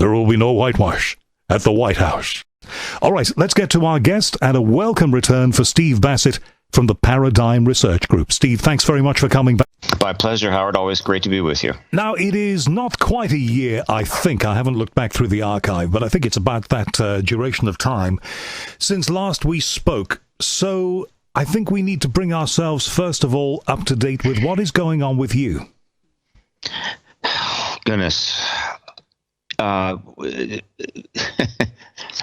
There will be no whitewash at the White House. All right, let's get to our guest and a welcome return for Steve Bassett from the Paradigm Research Group. Steve, thanks very much for coming back. My pleasure, Howard. Always great to be with you. Now, it is not quite a year, I think. I haven't looked back through the archive, but I think it's about that duration of time since last we spoke. So I think we need to bring ourselves, first of all, up to date with what is going on with you. Goodness.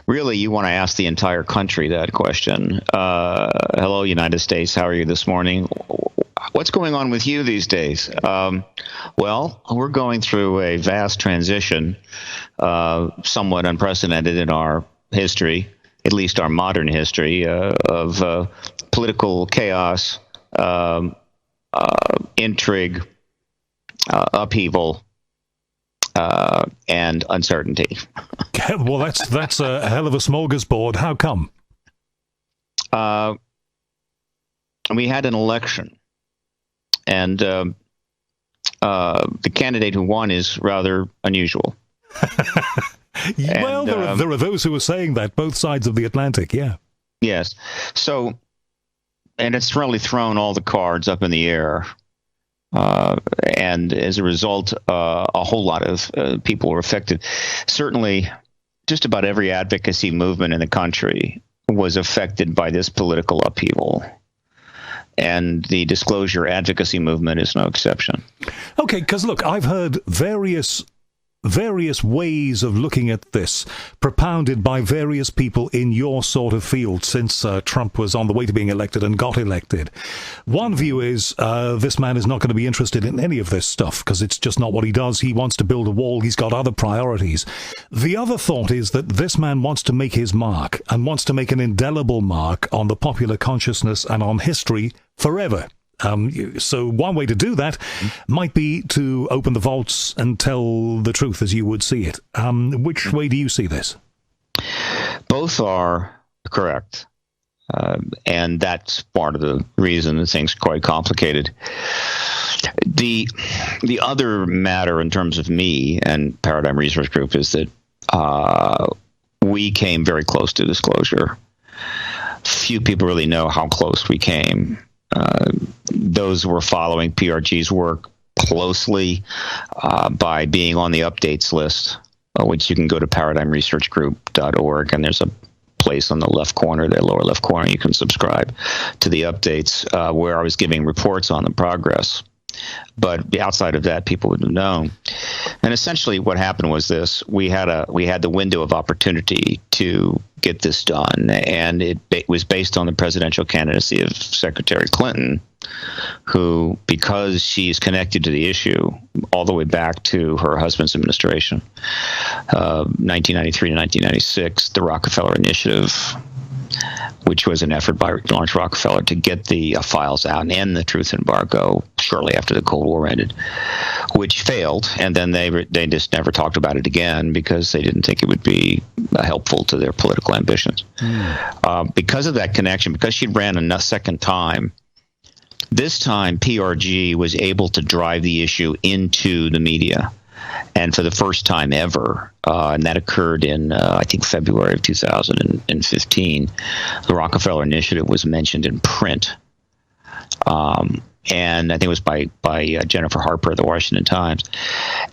Really, you want to ask the entire country that question. Hello, United States. How are you this morning? What's going on with you these days? Well, we're going through a vast transition, somewhat unprecedented in our history, at least our modern history, of political chaos, intrigue, upheaval, and uncertainty. Well, that's a hell of a smorgasbord. How come? We had an election, and the candidate who won is rather unusual. Well, there are those who are saying that, both sides of the Atlantic, yeah. Yes. So, and it's really thrown all the cards up in the air. And as a result, a whole lot of people were affected. Certainly, just about every advocacy movement in the country was affected by this political upheaval. And the disclosure advocacy movement is no exception. Okay, because look, I've heard various ways of looking at this propounded by various people in your sort of field since Trump was on the way to being elected and got elected. One view is this man is not going to be interested in any of this stuff because it's just not what he does. He wants to build a wall. He's got other priorities. The other thought is that this man wants to make his mark and wants to make an indelible mark on the popular consciousness and on history forever. So one way to do that might be to open the vaults and tell the truth as you would see it. Which way do you see this? Both are correct. And that's part of the reason that things are quite complicated. The other matter in terms of me and Paradigm Research Group is that we came very close to disclosure. Few people really know how close we came. Those who were following PRG's work closely by being on the updates list, which you can go to paradigmresearchgroup.org, and there's a place on the left corner, the lower left corner, you can subscribe to the updates where I was giving reports on the progress. But outside of that, people would have known. And essentially what happened was this. We had the window of opportunity to get this done, and it was based on the presidential candidacy of Secretary Clinton, who, because she's connected to the issue all the way back to her husband's administration, 1993 to 1996, the Rockefeller Initiative, which was an effort by Lawrence Rockefeller to get the files out and end the truth embargo shortly after the Cold War ended, which failed. And then they just never talked about it again because they didn't think it would be helpful to their political ambitions. Because of that connection, because she ran a second time, this time PRG was able to drive the issue into the media. And for the first time ever, and that occurred in, I think, February of 2015, the Rockefeller Initiative was mentioned in print. And I think it was by Jennifer Harper of the Washington Times.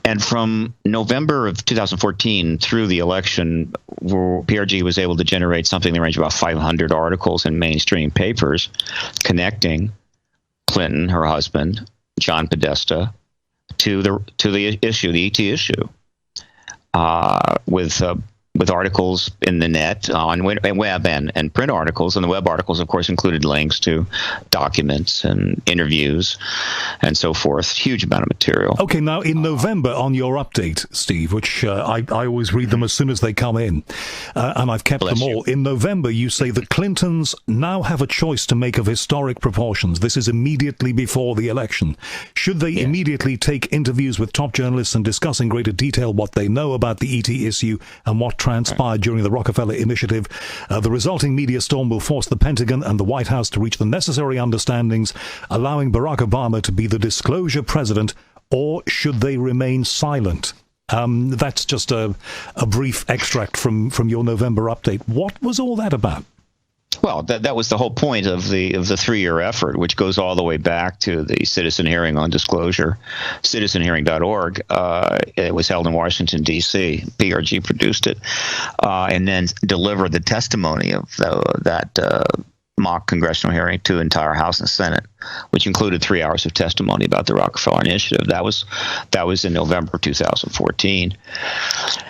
And from November of 2014 through the election, PRG was able to generate something in the range of about 500 articles in mainstream papers connecting Clinton, her husband, John Podesta, to the issue, the ET issue, with articles in the net, on web and print articles. And the web articles, of course, included links to documents and interviews and so forth. Huge amount of material. Okay, now in November on your update, Steve, which I always read them as soon as they come in, and I've kept them all. In November, you say the Clintons now have a choice to make of historic proportions. This is immediately before the election. Should they immediately take interviews with top journalists and discuss in greater detail what they know about the ET issue and what transpired during the Rockefeller Initiative, the resulting media storm will force the Pentagon and the White House to reach the necessary understandings, allowing Barack Obama to be the disclosure president, or should they remain silent? That's just a brief extract from your November update. What was all that about? Well, that was the whole point of the 3-year effort, which goes all the way back to the Citizen Hearing on Disclosure, citizenhearing.org. It was held in Washington, D.C. PRG produced it, and then delivered the testimony of that mock congressional hearing to entire House and Senate, which included 3 hours of testimony about the Rockefeller Initiative. That was in November of 2014.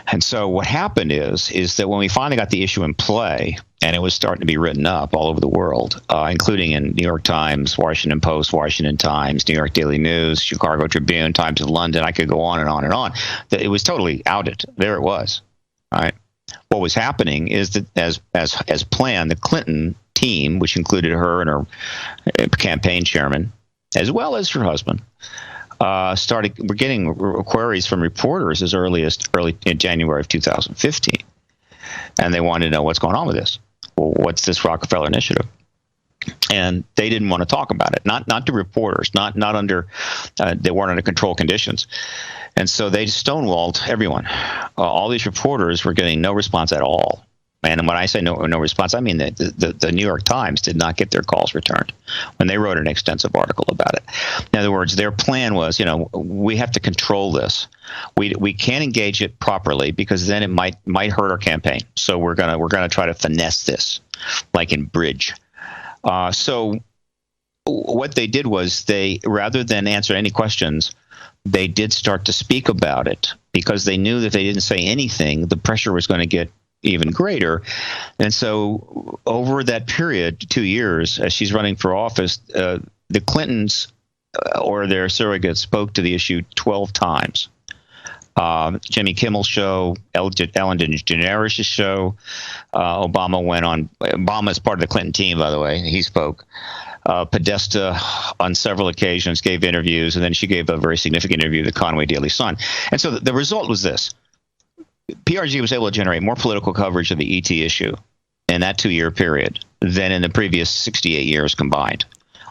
And so what happened is that when we finally got the issue in play, and it was starting to be written up all over the world, including in New York Times, Washington Post, Washington Times, New York Daily News, Chicago Tribune, Times of London. I could go on and on and on. It was totally outed. There it was. All right. What was happening is that as planned, the Clinton team, which included her and her campaign chairman, as well as her husband, we're getting queries from reporters as early in January of 2015. And they wanted to know what's going on with this. Well, what's this Rockefeller Initiative? And they didn't want to talk about it, not to reporters, not under, they weren't under controlled conditions. And so they stonewalled everyone. All these reporters were getting no response at all. And when I say no response, I mean that the New York Times did not get their calls returned when they wrote an extensive article about it. In other words, their plan was, we have to control this. We can't engage it properly because then it might hurt our campaign. So we're gonna try to finesse this, like in bridge. So what they did was they, rather than answer any questions, they did start to speak about it because they knew that if they didn't say anything, the pressure was going to get even greater. And so over that period, 2 years, as she's running for office, the Clintons or their surrogates spoke to the issue 12 times. Jimmy Kimmel's show, Ellen DeGeneres' show, Obama went on. Obama is part of the Clinton team, by the way. He spoke. Podesta, on several occasions, gave interviews, and then she gave a very significant interview to the Conway Daily Sun. And so the result was this. PRG was able to generate more political coverage of the ET issue in that 2-year period than in the previous 68 years combined.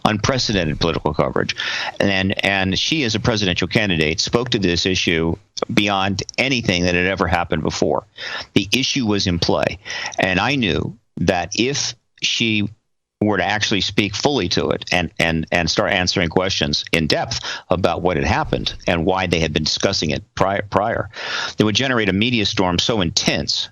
Unprecedented political coverage. And she, as a presidential candidate, spoke to this issue beyond anything that had ever happened before. The issue was in play. And I knew that if she were to actually speak fully to it and start answering questions in depth about what had happened and why they had been discussing it prior, it would generate a media storm so intense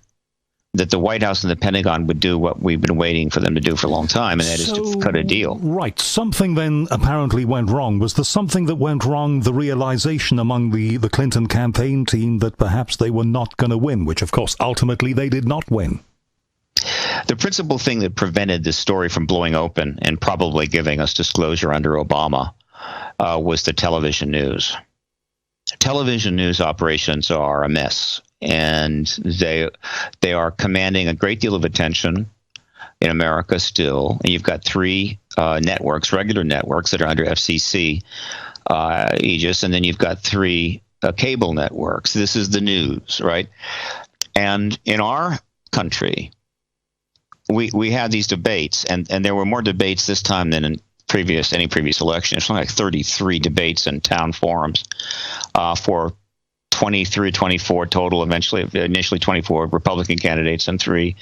that the White House and the Pentagon would do what we've been waiting for them to do for a long time, and that is to cut a deal. Right. Something then apparently went wrong. Was there something that went wrong, the realization among the Clinton campaign team that perhaps they were not going to win, which, of course, ultimately they did not win? The principal thing that prevented this story from blowing open and probably giving us disclosure under Obama was the television news. Television news operations are a mess, and they are commanding a great deal of attention in America still. And you've got 3 networks, regular networks, that are under FCC aegis, and then you've got 3 cable networks. This is the news, right? And in our country, we had these debates, and there were more debates this time than in any previous election. It's something like 33 debates and town forums for 23, 24 total, initially 24 Republican candidates and 3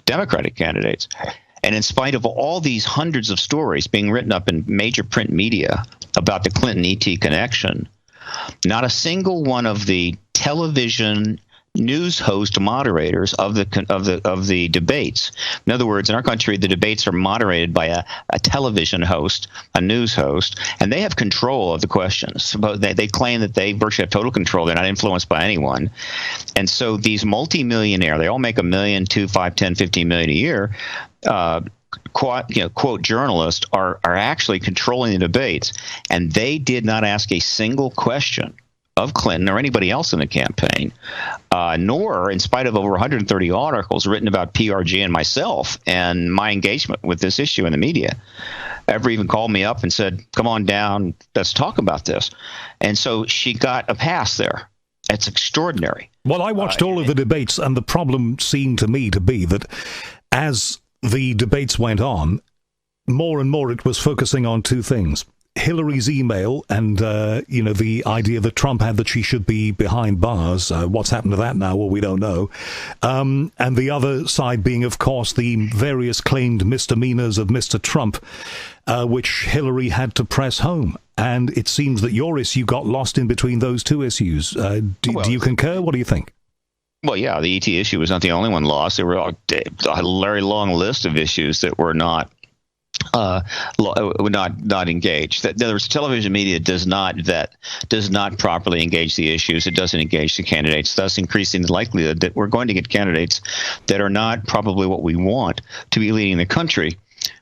Democratic candidates. And in spite of all these hundreds of stories being written up in major print media about the Clinton ET connection, not a single one of the television news host moderators of the debates. In other words, in our country, the debates are moderated by a television host, a news host, and they have control of the questions. But they claim that they virtually have total control. They're not influenced by anyone. And so these multimillionaire, they all make $1 million, $2, $5, $10, $15 million a year, quote journalists are actually controlling the debates, and they did not ask a single question of Clinton or anybody else in the campaign, nor, in spite of over 130 articles written about PRG and myself and my engagement with this issue in the media, ever even called me up and said, come on down, let's talk about this. And so she got a pass there. It's extraordinary. Well, I watched all of the debates, and the problem seemed to me to be that as the debates went on, more and more it was focusing on 2 things. Hillary's email and, the idea that Trump had that she should be behind bars. What's happened to that now? Well, we don't know. And the other side being, of course, the various claimed misdemeanors of Mr. Trump, which Hillary had to press home. And it seems that your issue got lost in between those two issues. Do you concur? What do you think? Well, yeah, the ET issue was not the only one lost. There were a very long list of issues that were not engaged. That the television media does not properly engage the issues. It doesn't engage the candidates, thus increasing the likelihood that we're going to get candidates that are not probably what we want to be leading the country.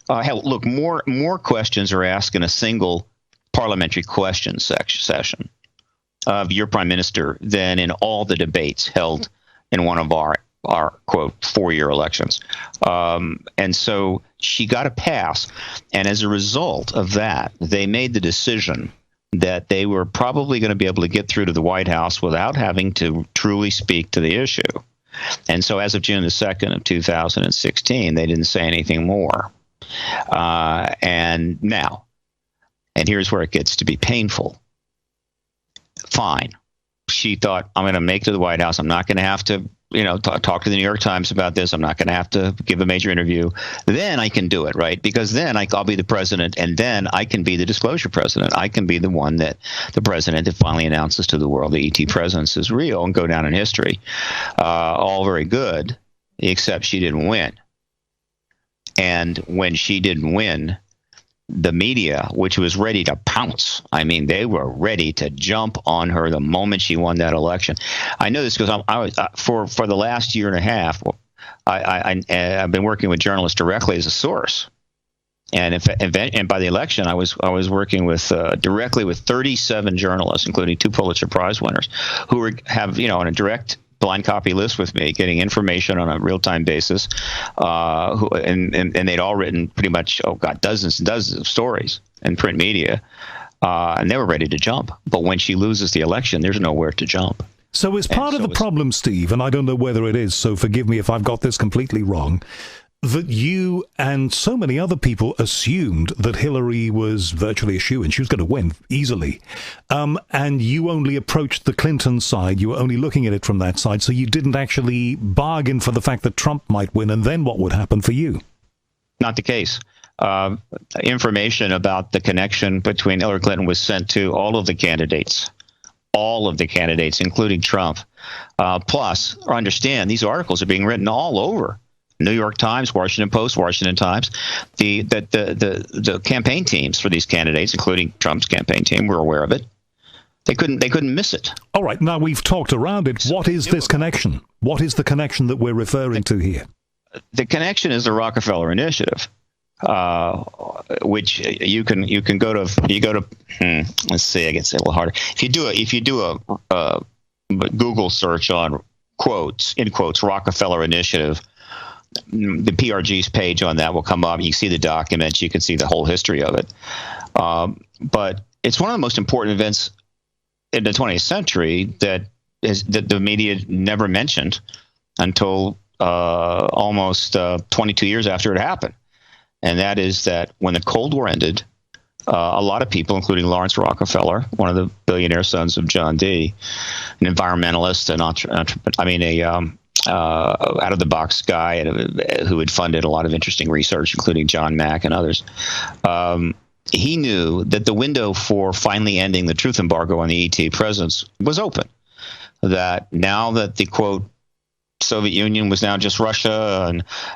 Hell, look, more questions are asked in a single parliamentary question session of your prime minister than in all the debates held in one of our quote 4-year elections. And so she got a pass. And as a result of that, they made the decision that they were probably going to be able to get through to the White House without having to truly speak to the issue. And so as of June the 2nd of 2016, they didn't say anything more. And now, and here's where it gets to be painful. Fine. She thought, I'm going to make it to the White House. I'm not going to have to, talk to the New York Times about this. I'm not going to have to give a major interview. Then I can do it, right? Because then I'll be the president, and then I can be the disclosure president. I can be the one that the president that finally announces to the world the ET presence is real and go down in history. All very good, except she didn't win. And when she didn't win, the media, which was ready to pounce, I mean, they were ready to jump on her the moment she won that election. I know this because I was for the last year and a half. I've been working with journalists directly as a source, and by the election, I was working with directly with 37 journalists, including 2 Pulitzer Prize winners, who have on a direct blind copy list with me, getting information on a real-time basis, and they'd all written pretty much, dozens and dozens of stories in print media, and they were ready to jump. But when she loses the election, there's nowhere to jump. So as part of the problem, Steve, and I don't know whether it is, so forgive me if I've got this completely wrong, that you and so many other people assumed that Hillary was virtually a shoo-in. She was going to win easily. And you only approached the Clinton side. You were only looking at it from that side. So you didn't actually bargain for the fact that Trump might win. And then what would happen for you? Not the case. Information about the connection between Hillary Clinton was sent to all of the candidates, including Trump. Plus, understand, these articles are being written all over. New York Times, Washington Post, Washington Times, the campaign teams for these candidates, including Trump's campaign team, were aware of it. They couldn't miss it. All right, now we've talked around it. What is this connection? What is the connection that we're referring to here? The connection is the Rockefeller Initiative, which you go to. Let's see, I guess it's a little harder. If you do a Google search on quotes Rockefeller Initiative, the PRG's page on that will come up. You can see the documents. You can see the whole history of it. But it's one of the most important events in the 20th century that the media never mentioned until almost 22 years after it happened. And that is that when the Cold War ended, a lot of people, including Lawrence Rockefeller, one of the billionaire sons of John D., an environmentalist, out-of-the-box guy who had funded a lot of interesting research, including John Mack and others. He knew that the window for finally ending the truth embargo on the ET presence was open. That now that the, quote, Soviet Union was now just Russia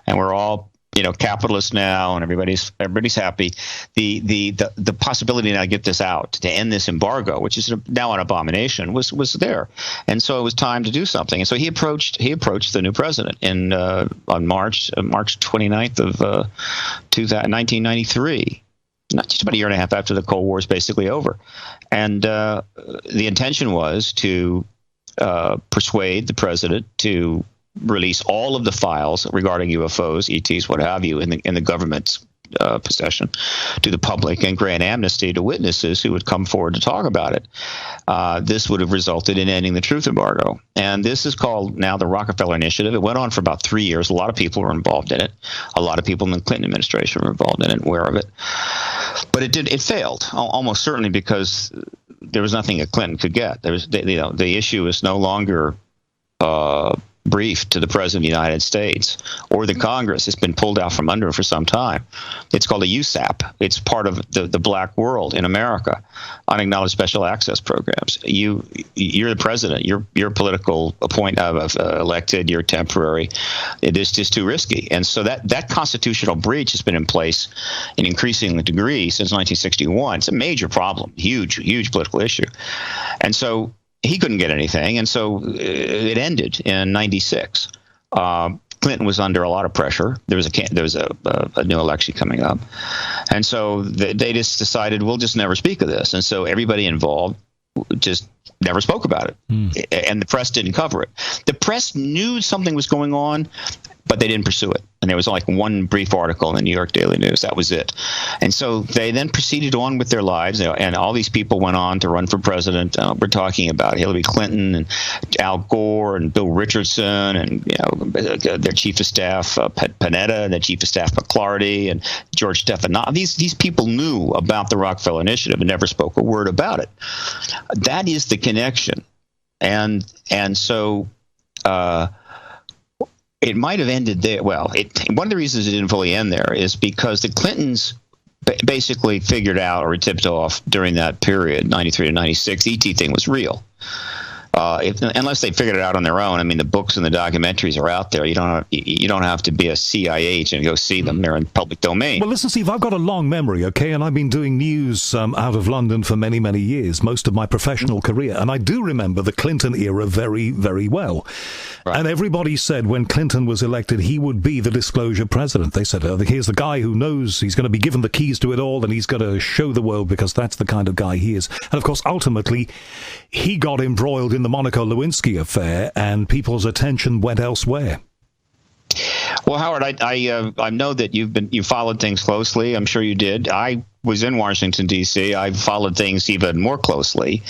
and we're all capitalist now, and everybody's happy. The possibility now to get this out, to end this embargo, which is now an abomination, was there, and so it was time to do something. And so he approached the new president on March 29th of 1993. Not just about a year and a half after the Cold War is basically over, and the intention was to persuade the president to release all of the files regarding UFOs, ETs, what have you, in the government's possession to the public and grant amnesty to witnesses who would come forward to talk about it. This would have resulted in ending the truth embargo. And this is called now the Rockefeller Initiative. It went on for about 3 years. A lot of people were involved in it. A lot of people in the Clinton administration were involved in it, aware of it. But it failed, almost certainly because there was nothing that Clinton could get. The issue is no longer briefed to the President of the United States or the Congress. It's been pulled out from under for some time. It's called a USAP. It's part of the black world in America, unacknowledged special access programs. You're the president. You're political elected. You're temporary. It is just too risky. And so that constitutional breach has been in place in increasing degree since 1961. It's a major problem, huge political issue. And so he couldn't get anything, and so it ended in '96. Clinton was under a lot of pressure. There was a new election coming up, and so they just decided we'll just never speak of this. And so everybody involved just never spoke about it, and the press didn't cover it. The press knew something was going on, but they didn't pursue it. And there was like one brief article in the New York Daily News. That was it. And so they then proceeded on with their lives, and all these people went on to run for president. We're talking about Hillary Clinton and Al Gore and Bill Richardson and their chief of staff Panetta and their chief of staff McClarty and George Stephanopoulos. These people knew about the Rockefeller Initiative and never spoke a word about it. That is the connection. And so it might have ended there. Well, one of the reasons it didn't fully end there is because the Clintons basically figured out or tipped off during that period, 93 to 96, the ET thing was real. Unless they figured it out on their own. I mean, the books and the documentaries are out there. You don't have to be a CIA agent to go see them. They're in public domain. Well, listen, Steve, I've got a long memory, okay, and I've been doing news out of London for many, many years, most of my professional career, and I do remember the Clinton era very, very well. Right. And everybody said when Clinton was elected, he would be the disclosure president. They said, here's the guy who knows he's going to be given the keys to it all, and he's going to show the world because that's the kind of guy he is. And, of course, ultimately, he got embroiled in the Monica Lewinsky affair, and people's attention went elsewhere. Well, Howard, I know that you followed things closely. I'm sure you did. I was in Washington, D.C. I followed things even more closely,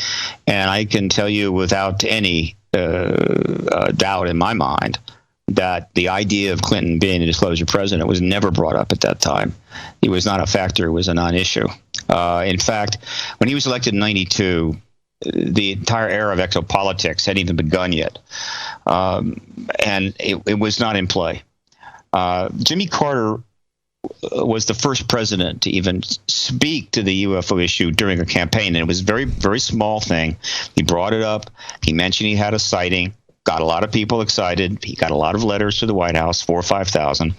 and I can tell you without any doubt in my mind that the idea of Clinton being a disclosure president was never brought up at that time. It was not a factor. It was a non-issue. In fact, when he was elected in 92, the entire era of exopolitics hadn't even begun yet, and it was not in play. Jimmy Carter was the first president to even speak to the UFO issue during a campaign, and it was a very, very small thing. He brought it up. He mentioned he had a sighting, got a lot of people excited. He got a lot of letters to the White House, 4,000 or 5,000.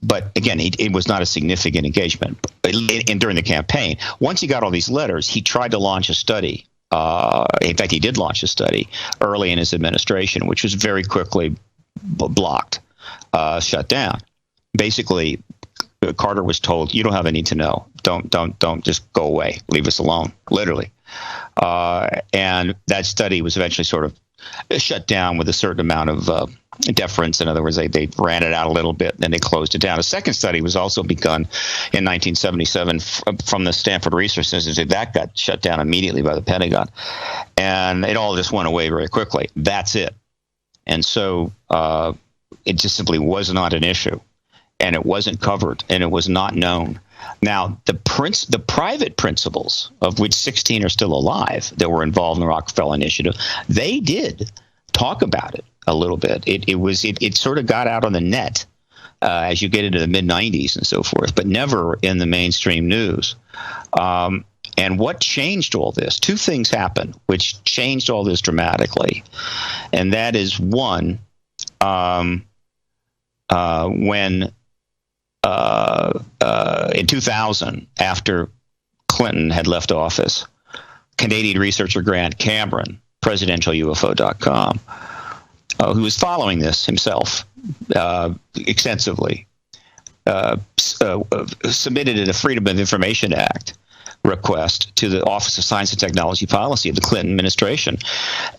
But again, it was not a significant engagement during the campaign. Once he got all these letters, he tried to launch a study. In fact, he did launch a study early in his administration, which was very quickly blocked, shut down. Basically, Carter was told, "You don't have any to know. Don't just go away. Leave us alone." Literally, and that study was eventually sort of shut down with a certain amount of deference. In other words, they ran it out a little bit, then they closed it down. A second study was also begun in 1977 from the Stanford Research Institute. That got shut down immediately by the Pentagon, and it all just went away very quickly. That's it. And so it just simply was not an issue, and it wasn't covered, and it was not known. Now, the private principals, of which 16 are still alive that were involved in the Rockefeller Initiative, they did talk about it a little bit. It sort of got out on the net as you get into the mid-'90s and so forth, but never in the mainstream news. And what changed all this? Two things happened which changed all this dramatically, and that is one, when in 2000, after Clinton had left office, Canadian researcher Grant Cameron, presidentialufo.com, who was following this himself extensively, submitted a Freedom of Information Act, request to the Office of Science and Technology Policy of the Clinton administration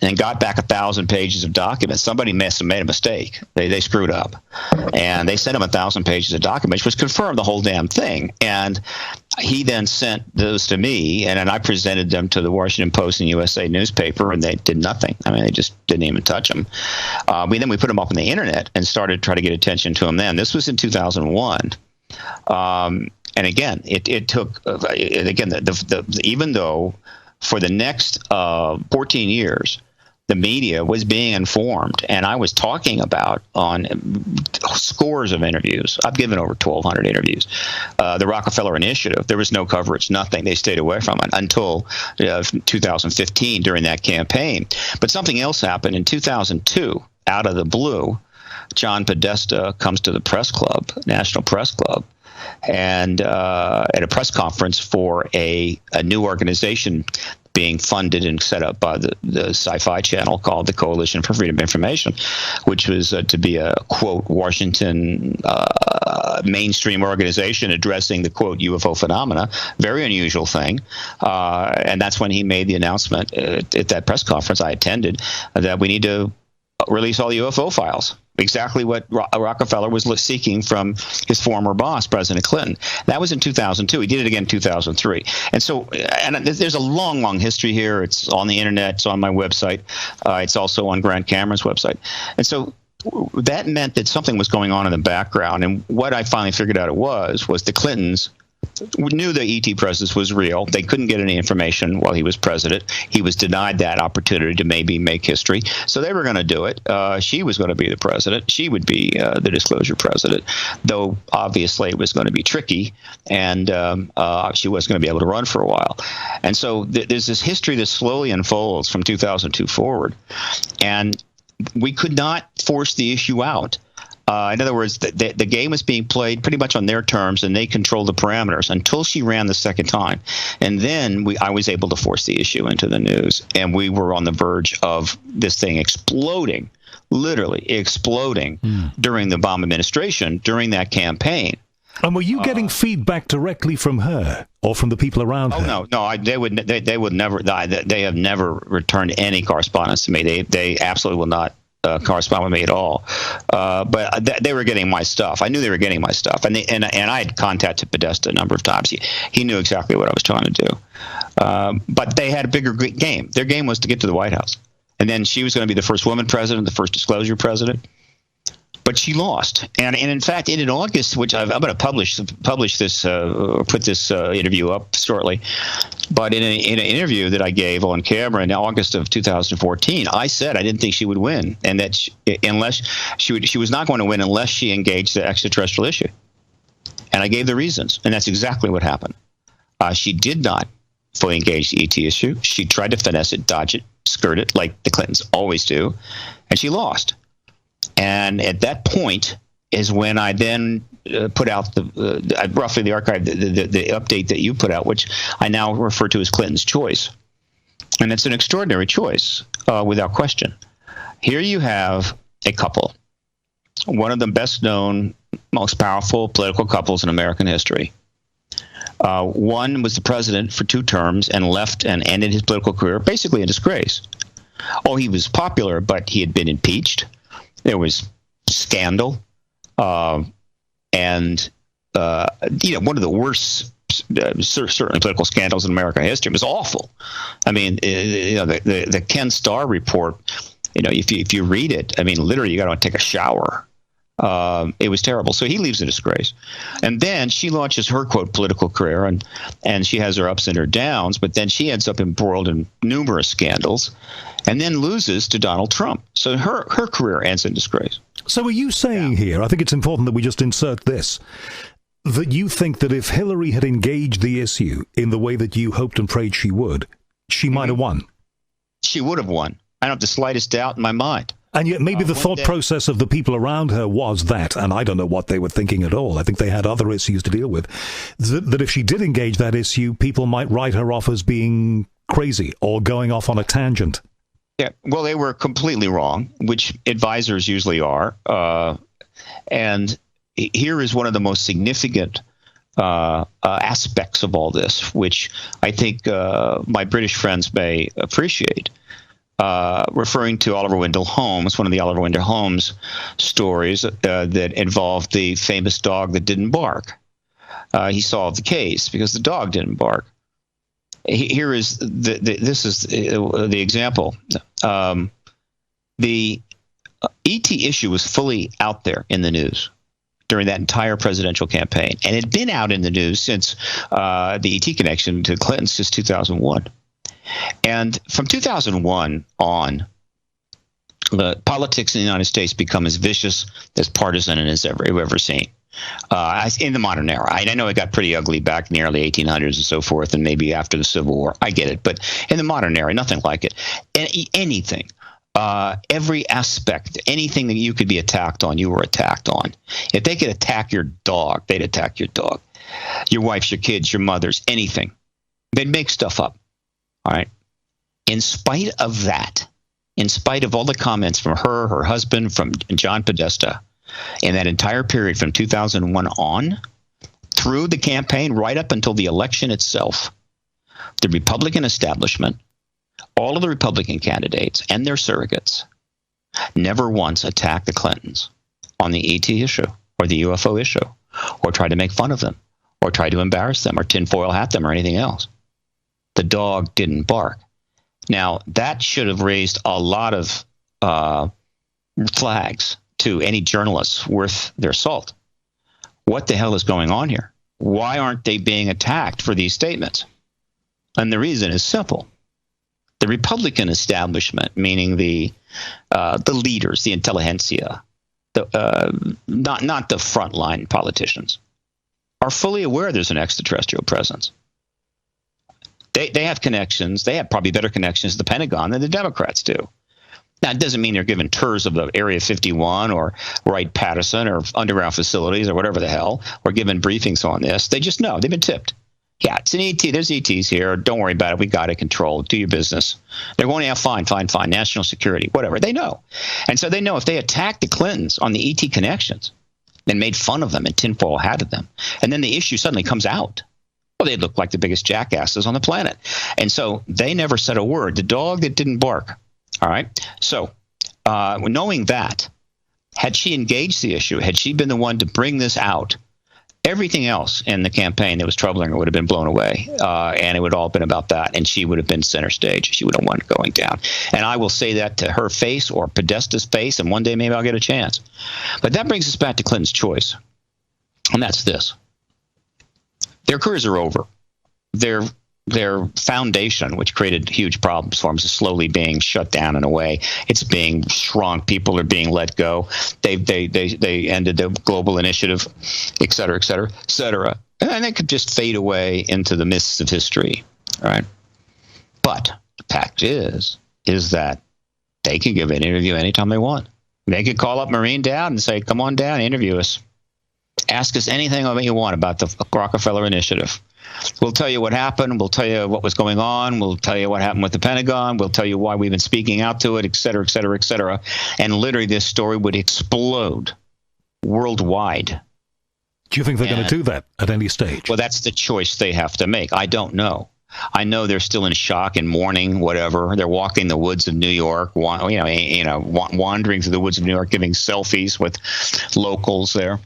and got back 1,000 pages of documents. Somebody must have made a mistake. They screwed up. And they sent him 1,000 pages of documents, which confirmed the whole damn thing. And he then sent those to me, and then I presented them to the Washington Post and USA newspaper, and they did nothing. I mean, they just didn't even touch them. Then we put them up on the internet and started trying to get attention to them then. This was in 2001. And again, it took even though for the next 14 years the media was being informed, and I was talking about on scores of interviews. I've given over 1,200 interviews. The Rockefeller Initiative, there was no coverage, nothing. They stayed away from it until 2015 during that campaign. But something else happened in 2002, out of the blue. John Podesta comes to the press club, National Press Club, and at a press conference for a new organization being funded and set up by the Sci-Fi Channel called the Coalition for Freedom of Information, which was to be a, quote, Washington mainstream organization addressing the, quote, UFO phenomena. Very unusual thing. And that's when he made the announcement at that press conference I attended that we need to release all the UFO files. Exactly what Rockefeller was seeking from his former boss, President Clinton. That was in 2002. He did it again in 2003. And so, and there's a long, long history here. It's on the internet. It's on my website. It's also on Grant Cameron's website. And so that meant that something was going on in the background. And what I finally figured out it was the Clintons knew the ET presence was real. They couldn't get any information while he was president. He was denied that opportunity to maybe make history. So they were going to do it. She was going to be the president. She would be the disclosure president, though obviously it was going to be tricky, and she was going to be able to run for a while. And so there's this history that slowly unfolds from 2002 forward, and we could not force the issue out. In other words, the game was being played pretty much on their terms, and they controlled the parameters until she ran the second time. And then I was able to force the issue into the news, and we were on the verge of this thing exploding, literally exploding during the Obama administration, during that campaign. And were you getting feedback directly from her or from the people around her? No. They would never. They have never returned any correspondence to me. They absolutely will not correspond with me at all. But they were getting my stuff. I knew they were getting my stuff, and I had contacted Podesta a number of times. He knew exactly what I was trying to do. But they had a bigger game. Their game was to get to the White House, and then she was going to be the first woman president, the first disclosure president. But she lost, and in fact, in August, which I'm going to publish this, put this interview up shortly. But in an interview that I gave on camera in August of 2014, I said I didn't think she would win, and that she was not going to win unless she engaged the extraterrestrial issue. And I gave the reasons, and that's exactly what happened. She did not fully engage the ET issue. She tried to finesse it, dodge it, skirt it, like the Clintons always do, and she lost. And at that point is when I then put out roughly the archive, the update that you put out, which I now refer to as Clinton's choice. And it's an extraordinary choice, without question. Here you have a couple, one of the best known, most powerful political couples in American history. One was the president for 2 terms and left and ended his political career basically in disgrace. Oh, he was popular, but he had been impeached. There was scandal, and one of the worst, certainly political scandals in American history. It was awful. I mean, the Ken Starr report. If you read it, I mean, literally, you got to take a shower. It was terrible. So he leaves in disgrace, and then she launches her, quote, political career, and she has her ups and her downs. But then she ends up embroiled in numerous scandals, and then loses to Donald Trump. So her career ends in disgrace. So are you saying here, I think it's important that we just insert this, that you think that if Hillary had engaged the issue in the way that you hoped and prayed she would, she might have won? She would have won. I don't have the slightest doubt in my mind. And yet maybe the thought process of the people around her was that, and I don't know what they were thinking at all, I think they had other issues to deal with, that if she did engage that issue, people might write her off as being crazy or going off on a tangent. Yeah, well, they were completely wrong, which advisors usually are. And here is one of the most significant aspects of all this, which I think my British friends may appreciate. Referring to Oliver Wendell Holmes, one of the Oliver Wendell Holmes stories that involved the famous dog that didn't bark. He solved the case because the dog didn't bark. Here is this is the example. The ET issue was fully out there in the news during that entire presidential campaign, and it had been out in the news since the ET connection to Clinton since 2001. And from 2001 on, the politics in the United States become as vicious, as partisan as ever seen. In the modern era. I know it got pretty ugly back in the early 1800s and so forth, and maybe after the Civil War. I get it. But in the modern era, nothing like it. Anything, every aspect, anything that you could be attacked on, you were attacked on. If they could attack your dog, they'd attack your dog. Your wife, your kids, your mothers, anything. They'd make stuff up. All right. In spite of that, in spite of all the comments from her husband, from John Podesta, in that entire period from 2001 on, through the campaign, right up until the election itself, the Republican establishment, all of the Republican candidates and their surrogates, never once attacked the Clintons on the ET issue or the UFO issue, or tried to make fun of them, or tried to embarrass them, or tinfoil hat them, or anything else. The dog didn't bark. Now, that should have raised a lot of flags to any journalists worth their salt. What the hell is going on here? Why aren't they being attacked for these statements? And the reason is simple. The Republican establishment, meaning the leaders, the intelligentsia, not the frontline politicians, are fully aware there's an extraterrestrial presence. They have connections. They have probably better connections to the Pentagon than the Democrats do. Now, it doesn't mean they're given tours of the Area 51 or Wright-Patterson or underground facilities or whatever the hell, or given briefings on this. They just know. They've been tipped. Yeah, it's an ET. There's ETs here. Don't worry about it. We got it controlled. Do your business. They're going, yeah, fine. National security, whatever. They know. And so they know if they attacked the Clintons on the ET connections and made fun of them and tinfoil hatted them, and then the issue suddenly comes out, well, they'd look like the biggest jackasses on the planet. And so they never said a word. The dog that didn't bark. All right. So knowing that, had she engaged the issue, had she been the one to bring this out, everything else in the campaign that was troubling her would have been blown away. And it would all have been about that. And she would have been center stage. She would have won going down. And I will say that to her face or Podesta's face. And one day maybe I'll get a chance. But that brings us back to Clinton's choice. And that's this. Their careers are over. Their foundation, which created huge problems for them, is slowly being shut down in a way. It's being shrunk. People are being let go. They ended the global initiative, et cetera, et cetera, et cetera. And it could just fade away into the mists of history. All right. But the fact is that they can give an interview anytime they want. They could call up Maureen Dowd and say, come on down, interview us. Ask us anything you want about the Rockefeller Initiative. We'll tell you what happened. We'll tell you what was going on. We'll tell you what happened with the Pentagon. We'll tell you why we've been speaking out to it, et cetera, et cetera, et cetera. And literally this story would explode worldwide. Do you think they're going to do that at any stage? Well, that's the choice they have to make. I don't know. I know they're still in shock and mourning, whatever. They're walking the woods of New York, wandering through the woods of New York, giving selfies with locals there.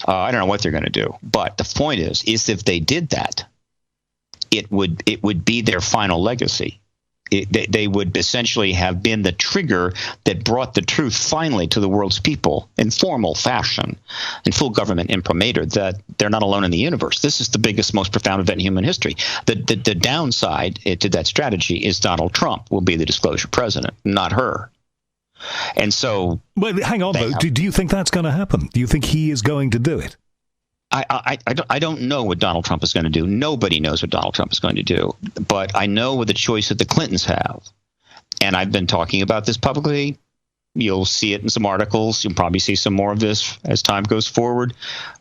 I don't know what they're going to do. But the point is if they did that, it would be their final legacy. They would essentially have been the trigger that brought the truth finally to the world's people in formal fashion, in full government imprimatur, that they're not alone in the universe. This is the biggest, most profound event in human history. The downside to that strategy is Donald Trump will be the disclosure president, not her. And so... Well, hang on, though. Do you think that's going to happen? Do you think he is going to do it? I don't know what Donald Trump is going to do. Nobody knows what Donald Trump is going to do. But I know what the choice that the Clintons have. And I've been talking about this publicly. You'll see it in some articles. You'll probably see some more of this as time goes forward.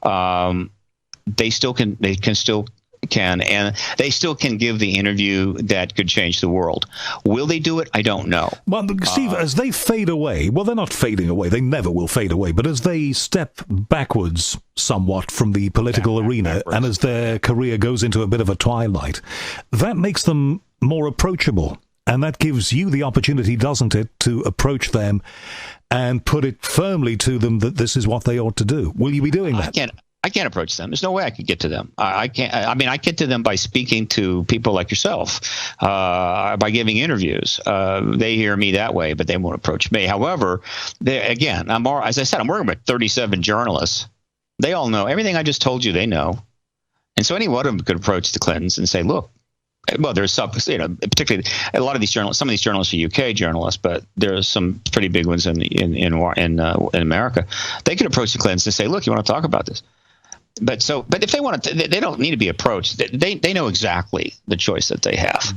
They can still can, and they still can give the interview that could change the world. Will they do it? I don't know. Well, Steve, as they fade away, well, they're not fading away. They never will fade away. But as they step backwards somewhat from the political arena, and as their career goes into a bit of a twilight, that makes them more approachable. And that gives you the opportunity, doesn't it, to approach them and put it firmly to them that this is what they ought to do. Will you be doing that? I can't approach them. There's no way I could get to them. I can't. I mean, I get to them by speaking to people like yourself, by giving interviews. They hear me that way, but they won't approach me. However, as I said, I'm working with 37 journalists. They all know everything I just told you. They know, and so any one of them could approach the Clintons and say, "Look." Well, there's some, particularly a lot of these journalists. Some of these journalists are UK journalists, but there's some pretty big ones in America. They could approach the Clintons and say, "Look, you want to talk about this?" But if they want to, they don't need to be approached. They know exactly the choice that they have.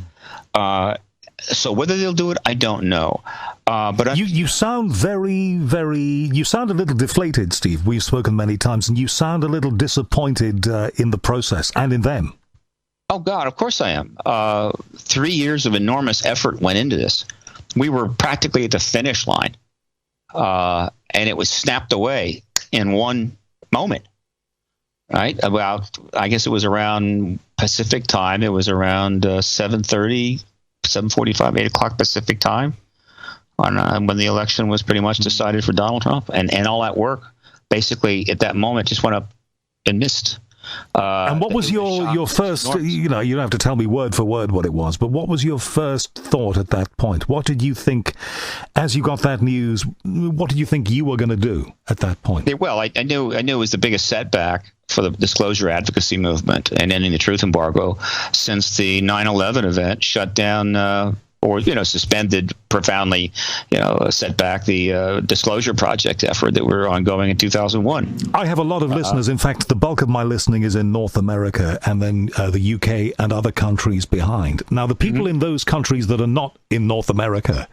So whether they'll do it, I don't know. But you sound you sound a little deflated, Steve. We've spoken many times, and you sound a little disappointed in the process and in them. Oh, God, of course I am. 3 years of enormous effort went into this. We were practically at the finish line, and it was snapped away in one moment, right? About, I guess it was around Pacific time. It was around 7:30, 7:45, 8 o'clock Pacific time when the election was pretty much decided for Donald Trump. And all that work, basically, at that moment, just went up and missed. And what was your first, you don't have to tell me word for word what it was, but what was your first thought at that point? What did you think, as you got that news, what did you think you were going to do at that point? Well, I knew it was the biggest setback for the disclosure advocacy movement and ending the truth embargo since the 9/11 event shut down or suspended, profoundly, set back the Disclosure Project effort that were ongoing in 2001. I have a lot of listeners. In fact, the bulk of my listening is in North America and then the UK and other countries behind. Now, the people in those countries that are not in North America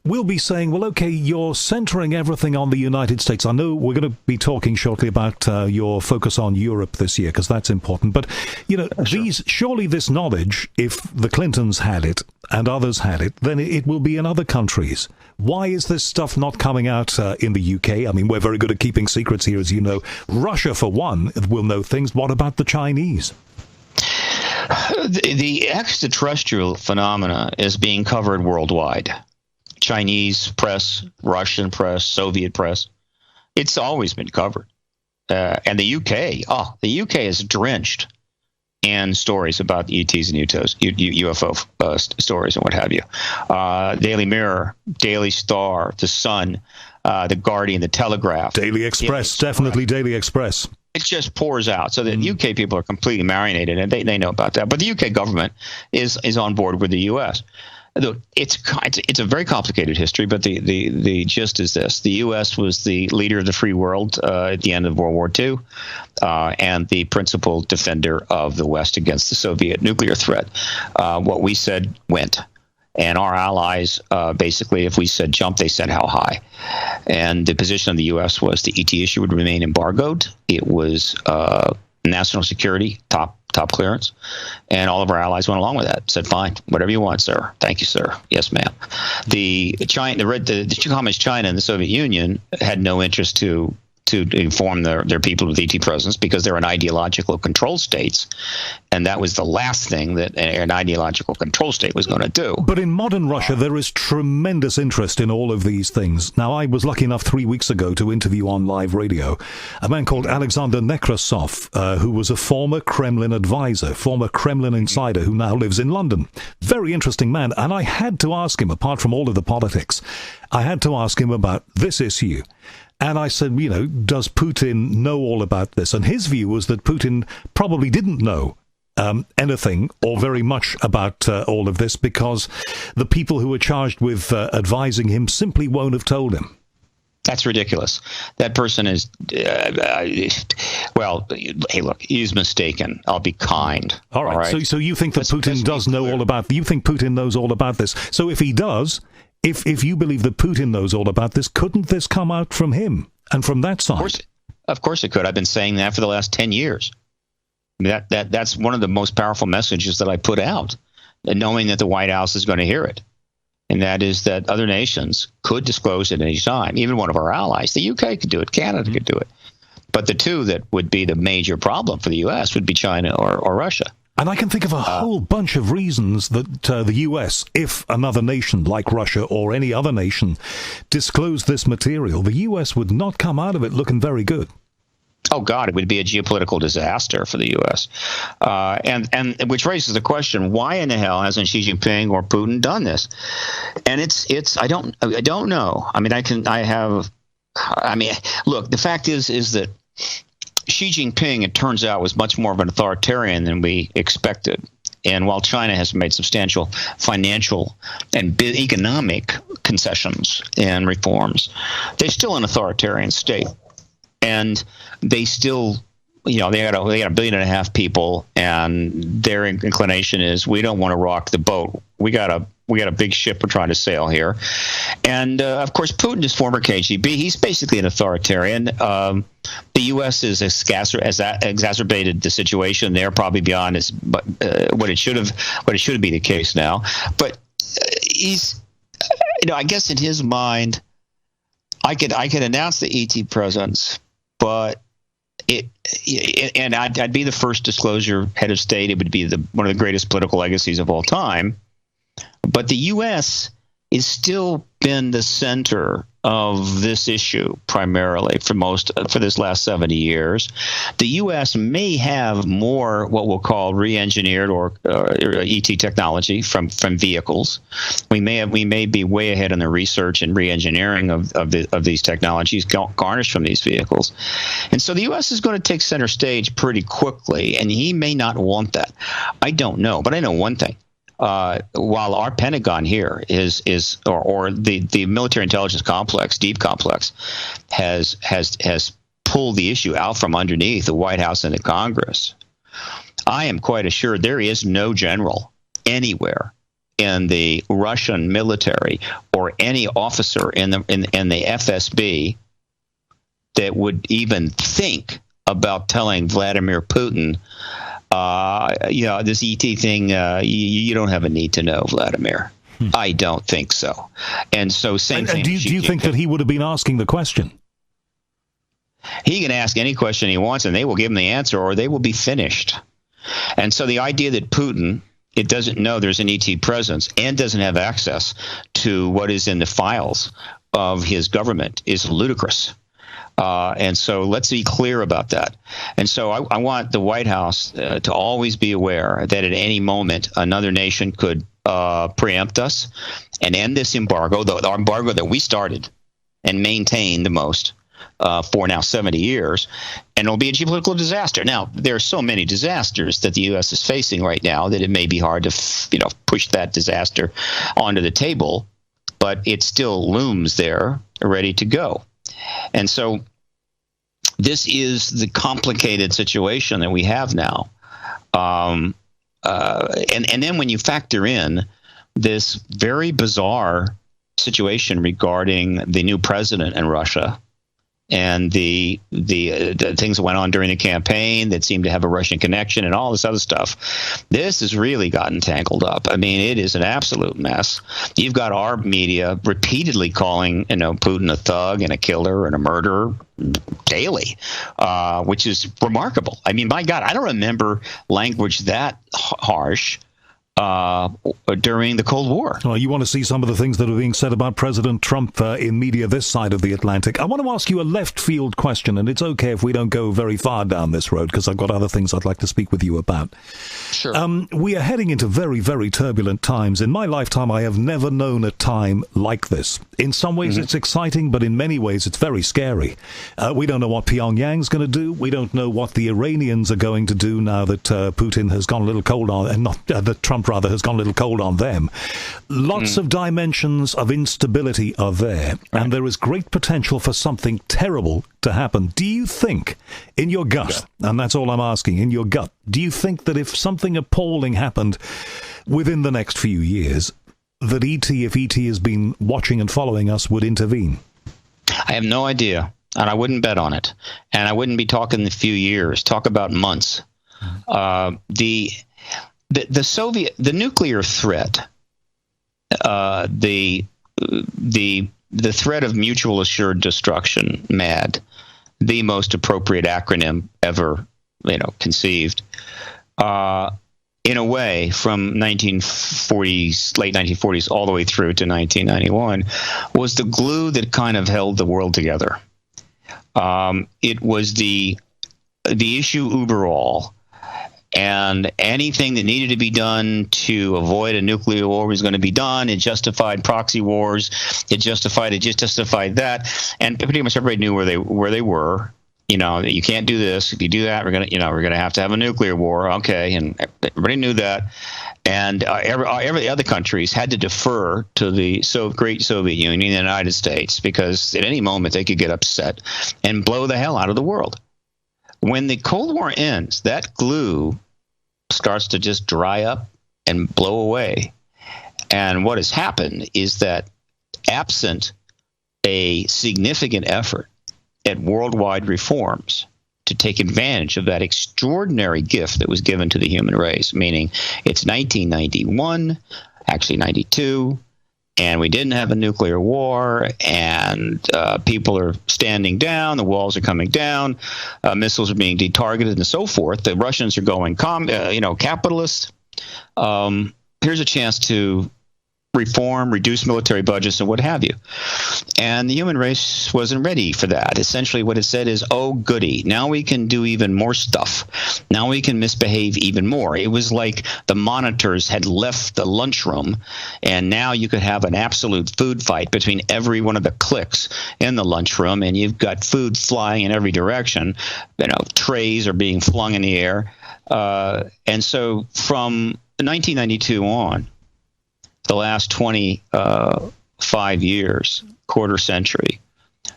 will be saying, well, okay, you're centering everything on the United States. I know we're going to be talking shortly about your focus on Europe this year, because that's important. But, surely this knowledge, if the Clintons had it and others had it, then it will be in other countries. Why is this stuff not coming out in the UK? I mean, we're very good at keeping secrets here, as you know. Russia, for one, will know things. What about the Chinese? The extraterrestrial phenomena is being covered worldwide. Chinese press, Russian press, Soviet press. It's always been covered. And the UK is drenched in stories about ETs and UFO stories and what have you. Daily Mirror, Daily Star, The Sun, The Guardian, The Telegraph. Daily Express, definitely Daily Express. It just pours out. So the UK people are completely marinated, and they know about that. But the UK government is on board with the US. It's a very complicated history, but the gist is this: the U.S. was the leader of the free world at the end of World War II, and the principal defender of the West against the Soviet nuclear threat. What we said went, and our allies basically, if we said jump, they said how high. And the position of the U.S. was the ET issue would remain embargoed. It was national security, top clearance, and all of our allies went along with that. Said, "Fine, whatever you want, sir. Thank you, sir. Yes, ma'am." The communist China and the Soviet Union had no interest to inform their people of ET presence because they're in ideological control states, and that was the last thing that an ideological control state was going to do. But in modern Russia, there is tremendous interest in all of these things. Now, I was lucky enough 3 weeks ago to interview on live radio a man called Alexander Nekrasov, who was a former Kremlin advisor, former Kremlin insider, who now lives in London. Very interesting man, and I had to ask him, apart from all of the politics, I had to ask him about this issue. And I said, does Putin know all about this? And his view was that Putin probably didn't know anything or very much about all of this because the people who were charged with advising him simply won't have told him. That's ridiculous. That person is, well, hey, look, he's mistaken. I'll be kind. All right. So you think that Putin does know all about, you think Putin knows all about this. So if he does, if you believe that Putin knows all about this, couldn't this come out from him and from that side? Of course it could. I've been saying that for the last 10 years. I mean, that's one of the most powerful messages that I put out, and knowing that the White House is going to hear it. And that is that other nations could disclose at any time, even one of our allies. The UK could do it. Canada could do it. But the two that would be the major problem for the U.S. would be China or Russia. And I can think of a whole bunch of reasons that the U.S., if another nation like Russia or any other nation disclosed this material, the U.S. would not come out of it looking very good. Oh, God, it would be a geopolitical disaster for the U.S. And which raises the question, why in the hell hasn't Xi Jinping or Putin done this? And it's I don't know. I mean, look, the fact is that Xi Jinping, it turns out, was much more of an authoritarian than we expected. And while China has made substantial financial and economic concessions and reforms, they're still an authoritarian state. And they still, they got $1.5 billion people, and their inclination is, we don't want to rock the boat. We got a big ship we're trying to sail here. And of course, Putin is former KGB. He's basically an authoritarian. The U.S. has exacerbated the situation there, probably beyond what it should be the case now. But he's, I guess in his mind, I could announce the ET presence, but I'd be the first disclosure head of state. It would be one of the greatest political legacies of all time. But the U.S. is still been the center of this issue primarily for this last 70 years. The U.S. may have more what we'll call re-engineered or ET technology from vehicles. We may be way ahead in the research and re-engineering of these technologies garnished from these vehicles. And so the U.S. is going to take center stage pretty quickly, and he may not want that. I don't know, but I know one thing. While our Pentagon here or the military intelligence complex, deep complex, has pulled the issue out from underneath the White House and the Congress, I am quite assured there is no general anywhere in the Russian military or any officer in the FSB that would even think about telling Vladimir Putin, this ET thing, you don't have a need to know, Vladimir. I don't think so. And so same thing. Do you think that he would have been asking the question? He can ask any question he wants, and they will give him the answer, or they will be finished. And so the idea that Putin, it doesn't know there's an ET presence and doesn't have access to what is in the files of his government is ludicrous. And so let's be clear about that. And so I want the White House to always be aware that at any moment another nation could preempt us and end this embargo, the embargo that we started and maintained the most for now 70 years, and it'll be a geopolitical disaster. Now, there are so many disasters that the U.S. is facing right now that it may be hard to push that disaster onto the table, but it still looms there, ready to go. And so this is the complicated situation that we have now. And then when you factor in this very bizarre situation regarding the new president in Russia and the things that went on during the campaign that seemed to have a Russian connection and all this other stuff, this has really gotten tangled up. I mean, it is an absolute mess. You've got our media repeatedly calling, Putin a thug and a killer and a murderer daily, which is remarkable. I mean, my God, I don't remember language that harsh during the Cold War. Well, you want to see some of the things that are being said about President Trump in media this side of the Atlantic. I want to ask you a left field question, and it's okay if we don't go very far down this road, because I've got other things I'd like to speak with you about. Sure. We are heading into very, very turbulent times. In my lifetime, I have never known a time like this. In some ways, it's exciting, but in many ways, it's very scary. We don't know what Pyongyang's going to do. We don't know what the Iranians are going to do now that Putin has gone a little cold on, and not that Trump rather has gone a little cold on them. Lots of dimensions of instability are there, and there is great potential for something terrible to happen. Do you think, in your gut, and that's all I'm asking, in your gut, do you think that if something appalling happened within the next few years, that if ET has been watching and following us, would intervene? I have no idea, and I wouldn't bet on it. And I wouldn't be talking a few years. Talk about months. The nuclear threat, the threat of mutual assured destruction, MAD, the most appropriate acronym ever, conceived. In a way, from 1940s, late 1940s, all the way through to 1991, was the glue that kind of held the world together. It was the issue uber all, and anything that needed to be done to avoid a nuclear war was going to be done. It justified proxy wars. It just justified that, and pretty much everybody knew where they were. You can't do this. If you do that, we're gonna have to have a nuclear war. Okay, and everybody knew that. And every other countries had to defer to the great Soviet Union, the United States, because at any moment they could get upset and blow the hell out of the world. When the Cold War ends, that glue starts to just dry up and blow away. And what has happened is that, absent a significant effort at worldwide reforms to take advantage of that extraordinary gift that was given to the human race, meaning it's 1991, actually 92, and we didn't have a nuclear war, and people are standing down, the walls are coming down, missiles are being detargeted, and so forth. The Russians are going capitalist. Here's a chance to reform, reduce military budgets, and what have you. And the human race wasn't ready for that. Essentially what it said is, oh, goody, now we can do even more stuff. Now we can misbehave even more. It was like the monitors had left the lunchroom, and now you could have an absolute food fight between every one of the cliques in the lunchroom, and you've got food flying in every direction. Trays are being flung in the air. And so from 1992 on, the last 25 years, quarter century,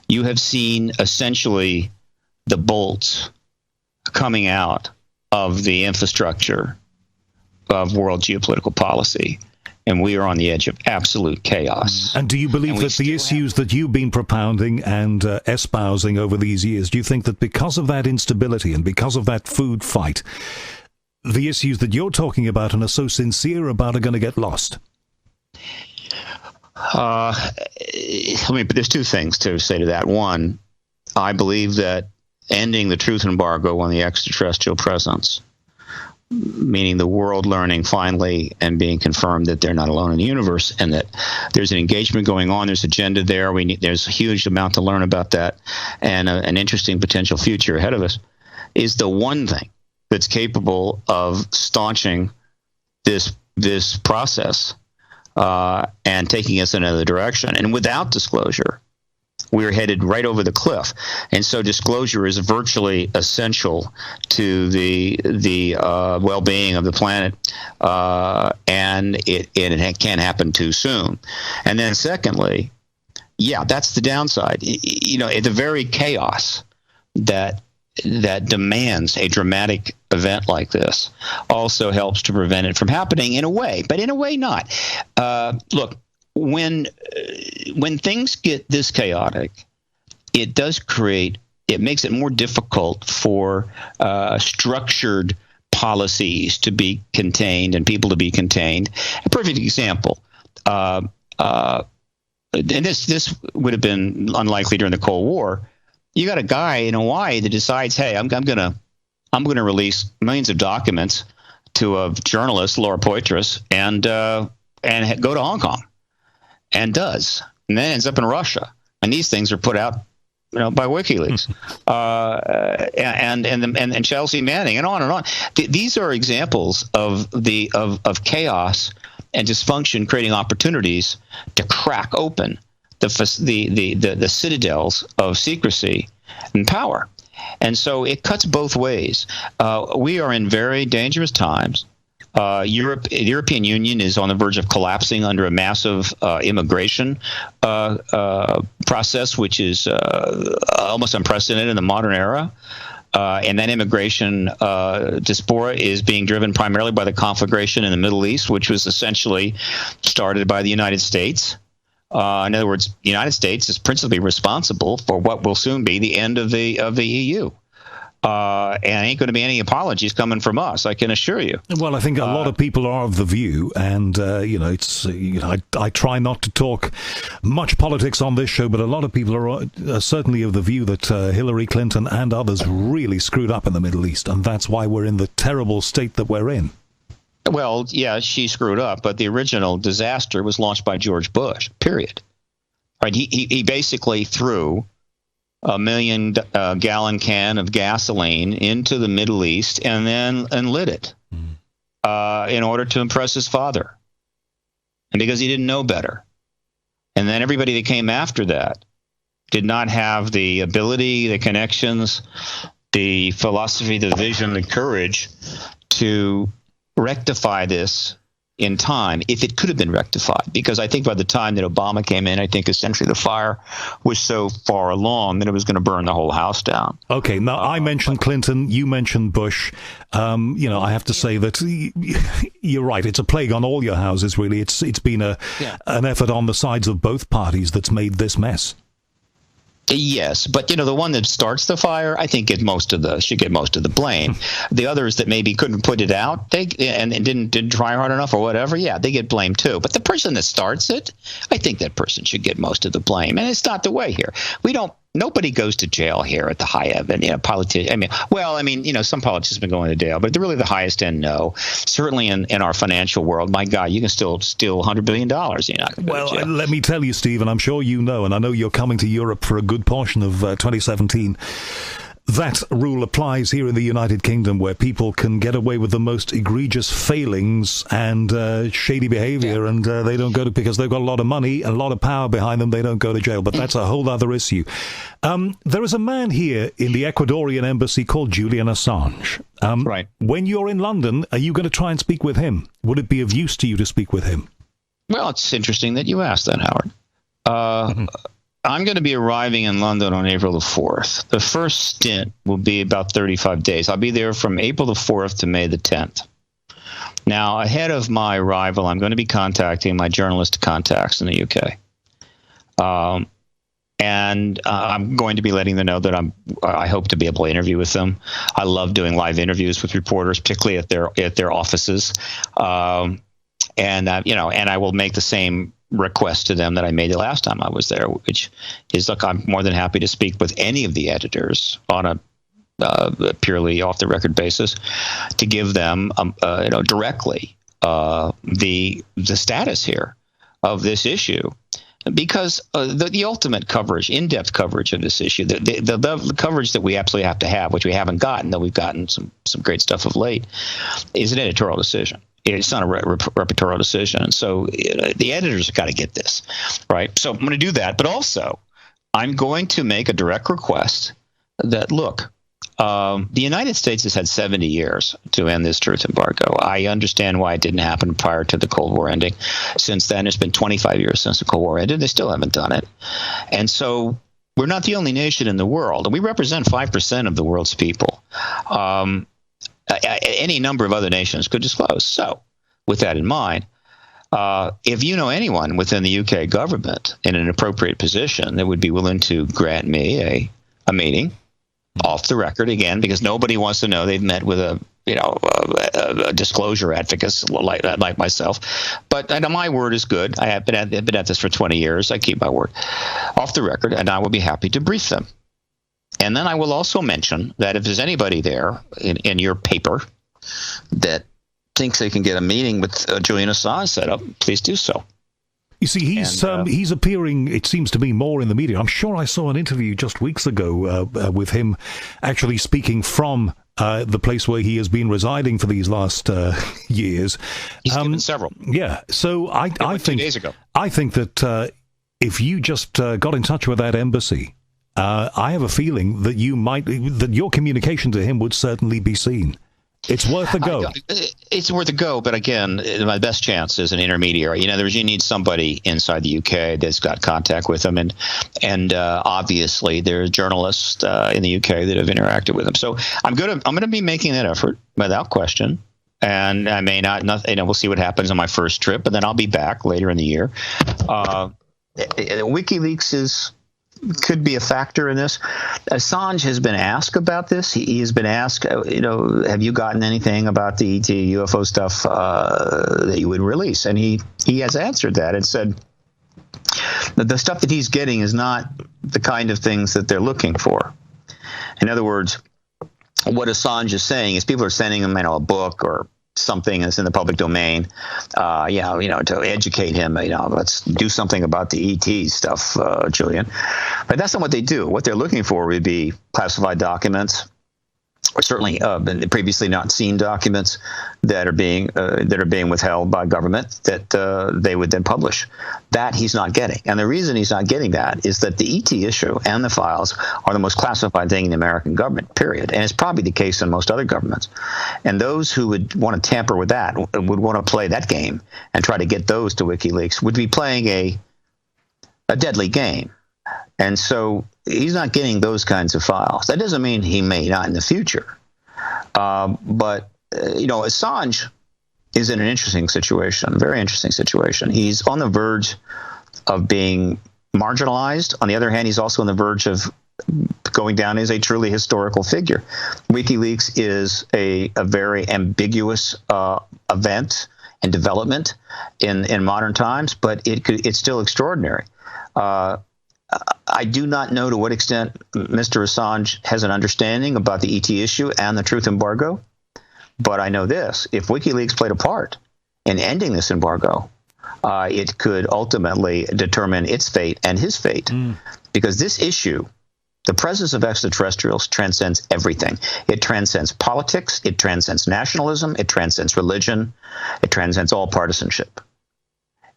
you have seen essentially the bolts coming out of the infrastructure of world geopolitical policy, and we are on the edge of absolute chaos. And do you believe that the issues that you've been propounding and espousing over these years, do you think that because of that instability and because of that food fight, the issues that you're talking about and are so sincere about are going to get lost? There's two things to say to that. One, I believe that ending the truth embargo on the extraterrestrial presence, meaning the world learning finally and being confirmed that they're not alone in the universe, and that there's an engagement going on, there's agenda there. There's a huge amount to learn about that, and an interesting potential future ahead of us, is the one thing that's capable of staunching this process and taking us in another direction. And without disclosure, we're headed right over the cliff. And so disclosure is virtually essential to the well-being of the planet, and it can't happen too soon. And then secondly, that's the downside. The very chaos that demands a dramatic event like this also helps to prevent it from happening in a way, but in a way not. Look, when things get this chaotic, it makes it more difficult for structured policies to be contained and people to be contained. A perfect example, and this would have been unlikely during the Cold War. You got a guy in Hawaii that decides, hey, I'm gonna release millions of documents to a journalist, Laura Poitras, and go to Hong Kong, and does, and then ends up in Russia. And these things are put out, by WikiLeaks, and Chelsea Manning, and on and on. These are examples of chaos and dysfunction creating opportunities to crack open the citadels of secrecy and power. And so it cuts both ways. We are in very dangerous times. The European Union is on the verge of collapsing under a massive immigration process, which is almost unprecedented in the modern era. And that immigration diaspora is being driven primarily by the conflagration in the Middle East, which was essentially started by the United States. In other words, the United States is principally responsible for what will soon be the end of the EU. and ain't going to be any apologies coming from us, I can assure you. Well, I think a lot of people are of the view, and it's I try not to talk much politics on this show, but a lot of people are certainly of the view that Hillary Clinton and others really screwed up in the Middle East, and that's why we're in the terrible state that we're in. Well, yeah, she screwed up, but the original disaster was launched by George Bush, period. Right? He basically threw a 1 million gallon can of gasoline into the Middle East and lit it in order to impress his father, and because he didn't know better. And then everybody that came after that did not have the ability, the connections, the philosophy, the vision, the courage to rectify this in time, if it could have been rectified. Because I think by the time that Obama came in, I think essentially the fire was so far along that it was going to burn the whole house down. Okay, now I mentioned Clinton, you mentioned Bush. I have to say that you're right. It's a plague on all your houses, really. It's been an effort on the sides of both parties that's made this mess. Yes, but the one that starts the fire, I think should get most of the blame. The others that maybe couldn't put it out, and didn't try hard enough or whatever, yeah, they get blamed too. But the person that starts it, I think that person should get most of the blame. And it's not the way here. Nobody goes to jail here at the high end. Politicians. Some politicians have been going to jail, but they're really the highest end. No, certainly in our financial world, my God, you can still steal $100 billion. You're not going to go to jail. Let me tell you, Steve, and I'm sure you know, and I know you're coming to Europe for a good portion of 2017. That rule applies here in the United Kingdom, where people can get away with the most egregious failings and shady behavior, and they don't go to, because they've got a lot of money and a lot of power behind them, they don't go to jail. But that's a whole other issue. There is a man here in the Ecuadorian embassy called Julian Assange. Right. When you're in London, are you going to try and speak with him? Would it be of use to you to speak with him? Well, it's interesting that you asked that, Howard. I'm going to be arriving in London on April the 4th. The first stint will be about 35 days. I'll be there from April the 4th to May the 10th. Now, ahead of my arrival, I'm going to be contacting my journalist contacts in the UK. And I'm going to be letting them know that I hope to be able to interview with them. I love doing live interviews with reporters, particularly at their offices. And I will make the same request to them that I made the last time I was there, which is, look, I'm more than happy to speak with any of the editors on a purely off the record basis to give them directly the status here of this issue, because the ultimate coverage, in-depth coverage of this issue, the coverage that we absolutely have to have, which we haven't gotten, though we've gotten some great stuff of late, is an editorial decision. It's not a repertorial decision. So the editors have got to get this, right? So I'm going to do that. But also, I'm going to make a direct request that, look, the United States has had 70 years to end this truth embargo. I understand why it didn't happen prior to the Cold War ending. Since then, it's been 25 years since the Cold War ended. They still haven't done it. And so we're not the only nation in the world. And we represent 5% of the world's people. Any number of other nations could disclose. So, with that in mind, if you know anyone within the UK government in an appropriate position that would be willing to grant me a meeting off the record, again, because nobody wants to know they've met with a disclosure advocate like myself. But my word is good. I have been at this for 20 years. I keep my word off the record, and I will be happy to brief them. And then I will also mention that if there's anybody there in your paper that thinks they can get a meeting with Julian Assange set up, please do so. You see, he's appearing, it seems to me, more in the media. I'm sure I saw an interview just weeks ago with him actually speaking from the place where he has been residing for these last years. He's given several. Yeah, so I think 2 days ago. I think that if you just got in touch with that embassy, I have a feeling that your communication to him would certainly be seen. It's worth a go. It's worth a go, but again, my best chance is an intermediary. You need somebody inside the UK that's got contact with them, and obviously there are journalists in the UK that have interacted with them. So I'm gonna be making that effort without question, and I may not. We'll see what happens on my first trip, but then I'll be back later in the year. WikiLeaks is could be a factor in this. Assange has been asked about this. He has been asked, have you gotten anything about the ET UFO stuff that you would release? And he has answered that and said that the stuff that he's getting is not the kind of things that they're looking for. In other words, what Assange is saying is people are sending him, a book or something that's in the public domain, to educate him, let's do something about the ET stuff, Julian. But that's not what they do. What they're looking for would be classified documents, or certainly previously not seen documents that are being withheld by government that they would then publish. That he's not getting. And the reason he's not getting that is that the ET issue and the files are the most classified thing in the American government, period. And it's probably the case in most other governments. And those who would want to tamper with that, would want to play that game and try to get those to WikiLeaks, would be playing a deadly game. And so he's not getting those kinds of files. That doesn't mean he may not in the future. But Assange is in an interesting situation, very interesting situation. He's on the verge of being marginalized. On the other hand, he's also on the verge of going down as a truly historical figure. WikiLeaks is a very ambiguous event and development in modern times, but it's still extraordinary. I do not know to what extent Mr. Assange has an understanding about the ET issue and the truth embargo, but I know this. If WikiLeaks played a part in ending this embargo, it could ultimately determine its fate and his fate, because this issue, the presence of extraterrestrials, transcends everything. It transcends politics, it transcends nationalism, it transcends religion, it transcends all partisanship.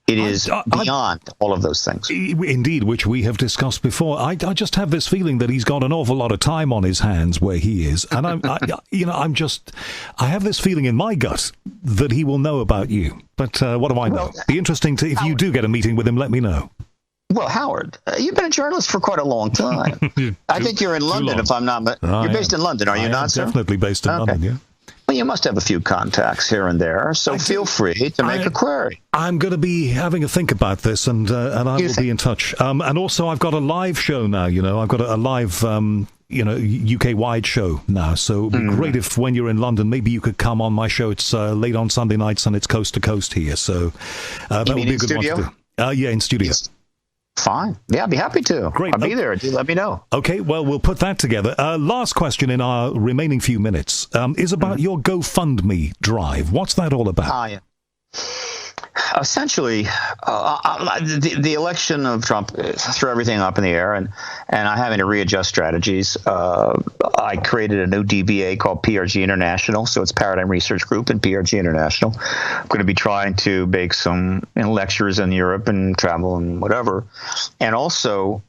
It is beyond all of those things. Indeed, which we have discussed before. I just have this feeling that he's got an awful lot of time on his hands where he is, and I have this feeling in my gut that he will know about you. But what do I know? Well, be interesting to if you do get a meeting with him. Let me know. Well, Howard, you've been a journalist for quite a long time. I think you're in London, if I'm not. But you're based in London, are you not, sir? Definitely based in London. Yeah. Well, you must have a few contacts here and there, so feel free to make a query. I'm going to be having a think about this, and I will be in touch. And also, I've got a live show now. I've got a live, UK-wide show now. So it'd be great if, when you're in London, maybe you could come on my show. It's late on Sunday nights, and it's coast to coast here. So that would be a good one to do. Yeah, in studio. Yes. Fine. Yeah, I'd be happy to. Great. I'll be there. Do let me know. Okay, well, we'll put that together. Last question in our remaining few minutes is about your GoFundMe drive. What's that all about? Yeah. Essentially, the election of Trump threw everything up in the air, and I'm having to readjust strategies. I created a new DBA called PRG International, so it's Paradigm Research Group and PRG International. I'm going to be trying to make some lectures in Europe and travel and whatever. And also,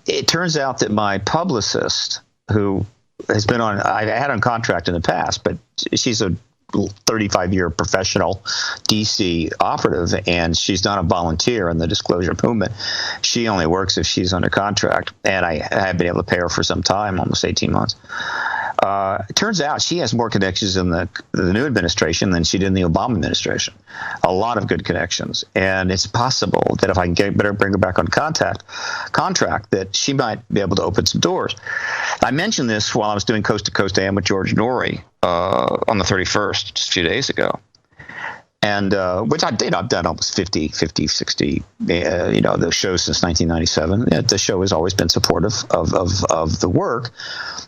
it turns out that my publicist, who has been I had on contract in the past, but she's a 35-year professional DC operative, and she's not a volunteer in the disclosure movement. She only works if she's under contract, and I have been able to pay her for some time, almost 18 months. It turns out she has more connections in the new administration than she did in the Obama administration. A lot of good connections, and it's possible that if I can bring her back on contract, that she might be able to open some doors. I mentioned this while I was doing Coast to Coast AM with George Norrie on the 31st, just a few days ago. And which I've done almost 50, 60, the shows since 1997. The show has always been supportive of the work.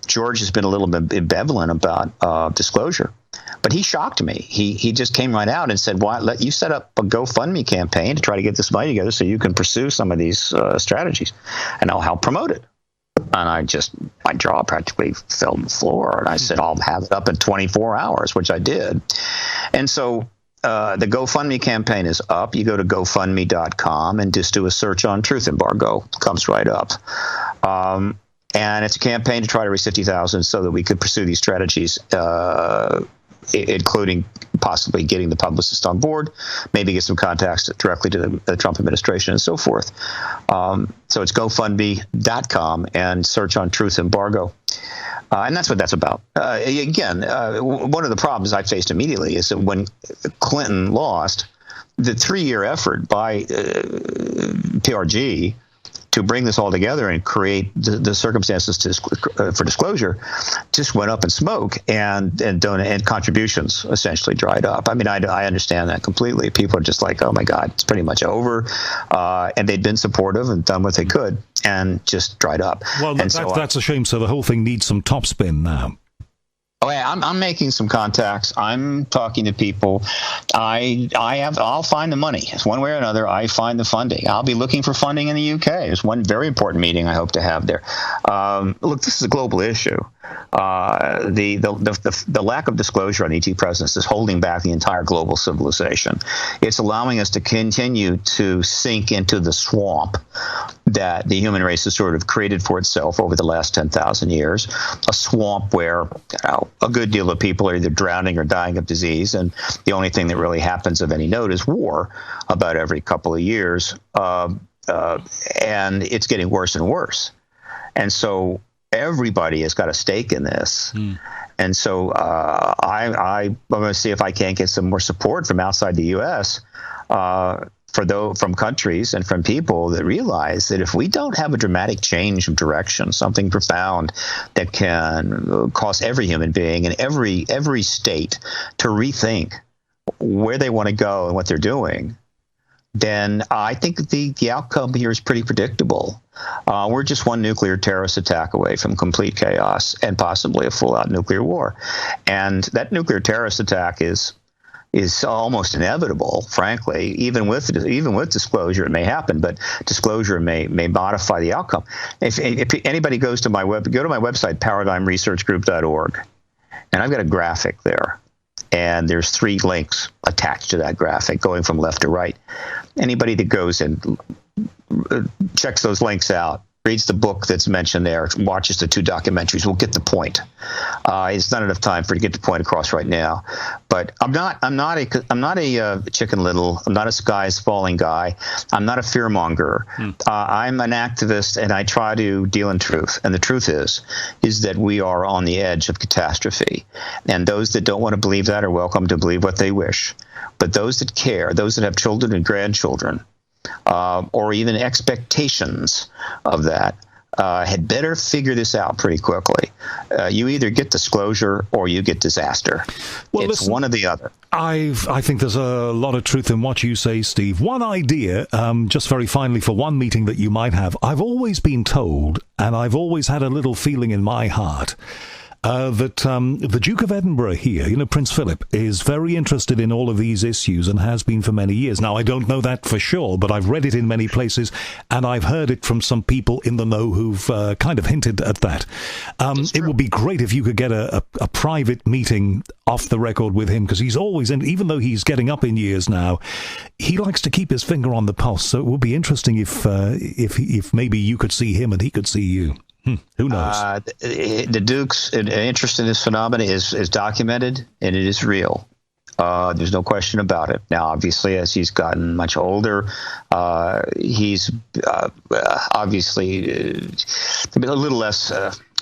George has been a little bit ambivalent about disclosure, but he shocked me. He just came right out and said, "Why let you set up a GoFundMe campaign to try to get this money together so you can pursue some of these strategies, and I'll help promote it." And my jaw practically fell on the floor, and I said, "I'll have it up in 24 hours," which I did. And so the GoFundMe campaign is up. You go to GoFundMe.com and just do a search on truth embargo. It comes right up. And it's a campaign to try to raise $50,000 so that we could pursue these strategies, including possibly getting the publicist on board, maybe get some contacts directly to the Trump administration and so forth. So it's GoFundMe.com and search on truth embargo. And that's what that's about. Again, one of the problems I faced immediately is that when Clinton lost, the 3-year effort by PRG to bring this all together and create the circumstances for disclosure just went up in smoke, and contributions essentially dried up. I mean, I understand that completely. People are just like, oh my God, it's pretty much over, and they'd been supportive and done what they could, and just dried up. Well, that's a shame. So the whole thing needs some topspin now. Oh, yeah, I'm making some contacts. I'm talking to people. I'll find the money. It's one way or another. I find the funding. I'll be looking for funding in the UK. There's one very important meeting I hope to have there. Look, this is a global issue. The lack of disclosure on ET presence is holding back the entire global civilization. It's allowing us to continue to sink into the swamp that the human race has sort of created for itself over the last 10,000 years, a swamp where a good deal of people are either drowning or dying of disease, and the only thing that really happens of any note is war about every couple of years, and it's getting worse and worse. And so everybody has got a stake in this. And so I'm going to see if I can't get some more support from outside the U.S., from countries and from people that realize that if we don't have a dramatic change of direction, something profound that can cause every human being and every state to rethink where they want to go and what they're doing, then I think the outcome here is pretty predictable. We're just one nuclear terrorist attack away from complete chaos and possibly a full-out nuclear war. And that nuclear terrorist attack is almost inevitable, frankly. Even with disclosure, it may happen, but disclosure may modify the outcome. If anybody go to my website, paradigmresearchgroup.org, and I've got a graphic there, and there's 3 links attached to that graphic going from left to right. Anybody that goes and checks those links out, reads the book that's mentioned there, watches the 2 documentaries, will get the point. It's not enough time to get the point across right now. But I'm not a Chicken Little. I'm not a sky is falling guy. I'm not a fearmonger. I'm an activist, and I try to deal in truth. And the truth is that we are on the edge of catastrophe. And those that don't want to believe that are welcome to believe what they wish. But those that care, those that have children and grandchildren, or even expectations of that, had better figure this out pretty quickly. You either get disclosure or you get disaster. Well, it's one or the other. I think there's a lot of truth in what you say, Steve. One idea, just very finally, for one meeting that you might have. I've always been told, and I've always had a little feeling in my heart, that the Duke of Edinburgh here, Prince Philip, is very interested in all of these issues and has been for many years. Now, I don't know that for sure, but I've read it in many places, and I've heard it from some people in the know who've kind of hinted at that. It would be great if you could get a private meeting off the record with him, because he's always, and even though he's getting up in years now, he likes to keep his finger on the pulse. So it would be interesting if maybe you could see him and he could see you. Who knows? The Duke's interest in this phenomenon is documented, and it is real. There's no question about it. Now, obviously, as he's gotten much older, he's obviously a little less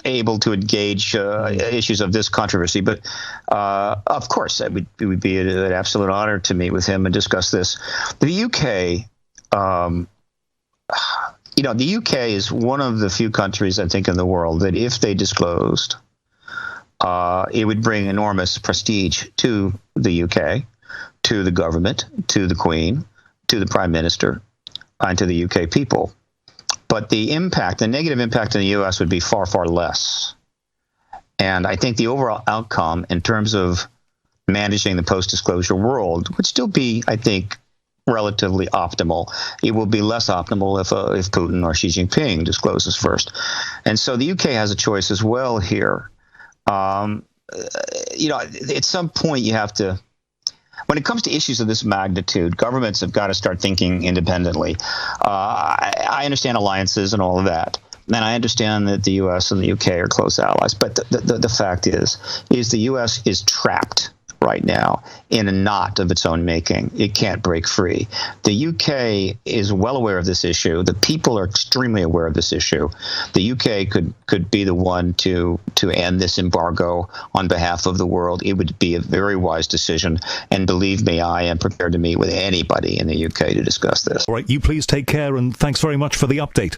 able to engage issues of this controversy. But of course, it would be an absolute honor to meet with him and discuss this. The UK. The UK is one of the few countries, I think, in the world that if they disclosed, it would bring enormous prestige to the UK, to the government, to the Queen, to the Prime Minister, and to the UK people. But the negative impact in the US would be far, far less. And I think the overall outcome in terms of managing the post-disclosure world would still be, I think, relatively optimal. It will be less optimal if Putin or Xi Jinping discloses first. And so the UK has a choice as well here. At some point you have to, when it comes to issues of this magnitude, governments have got to start thinking independently. I understand alliances and all of that. And I understand that the U.S. and the U.K. are close allies. But the fact is the U.S. is trapped right now in a knot of its own making. It can't break free. The UK is well aware of this issue. The people are extremely aware of this issue. The UK could be the one to end this embargo on behalf of the world. It would be a very wise decision. And believe me, I am prepared to meet with anybody in the UK to discuss this. All right, you please take care, and thanks very much for the update.